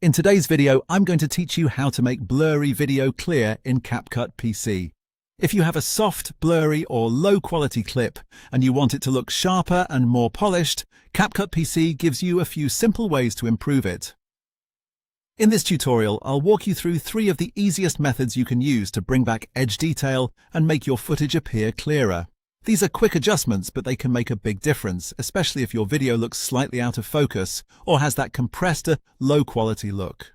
In today's video, I'm going to teach you how to make blurry video clear in CapCut PC. If you have a soft, blurry or low-quality clip and you want it to look sharper and more polished, CapCut PC gives you a few simple ways to improve it. In this tutorial, I'll walk you through 3 of the easiest methods you can use to bring back edge detail and make your footage appear clearer. These are quick adjustments, but they can make a big difference, especially if your video looks slightly out of focus or has that compressed, low-quality look.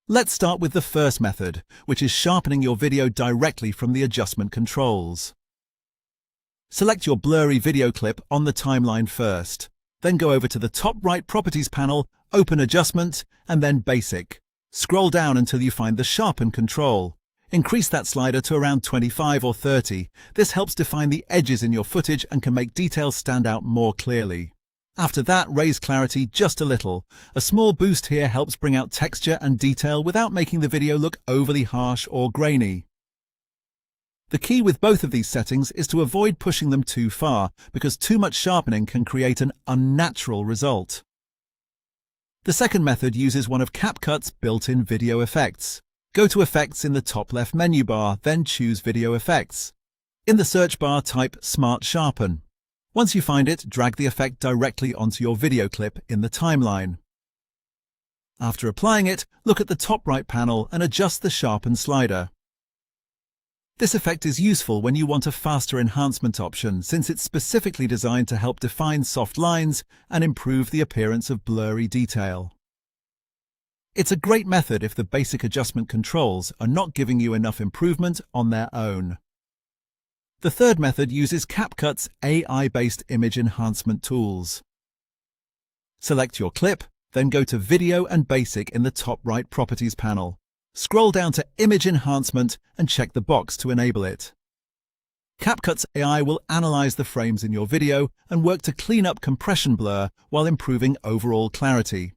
Let's start with the first method, which is sharpening your video directly from the adjustment controls. Select your blurry video clip on the timeline first. Then go over to the top right Properties panel, open Adjustment, and then Basic. Scroll down until you find the Sharpen control. Increase that slider to around 25 or 30. This helps define the edges in your footage and can make details stand out more clearly. After that, raise clarity just a little. A small boost here helps bring out texture and detail without making the video look overly harsh or grainy. The key with both of these settings is to avoid pushing them too far, because too much sharpening can create an unnatural result. The second method uses one of CapCut's built-in video effects. Go to Effects in the top left menu bar, then choose Video Effects. In the search bar, type Smart Sharpen. Once you find it, drag the effect directly onto your video clip in the timeline. After applying it, look at the top right panel and adjust the Sharpen slider. This effect is useful when you want a faster enhancement option, since it's specifically designed to help define soft lines and improve the appearance of blurry detail. It's a great method if the basic adjustment controls are not giving you enough improvement on their own. The third method uses CapCut's AI-based image enhancement tools. Select your clip, then go to Video and Basic in the top right Properties panel. Scroll down to Image Enhancement and check the box to enable it. CapCut's AI will analyze the frames in your video and work to clean up compression blur while improving overall clarity.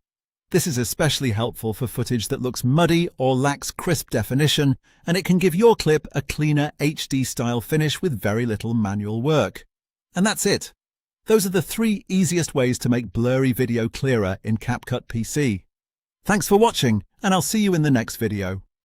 This is especially helpful for footage that looks muddy or lacks crisp definition, and it can give your clip a cleaner HD-style finish with very little manual work. And that's it. Those are the 3 easiest ways to make blurry video clearer in CapCut PC. Thanks for watching, and I'll see you in the next video.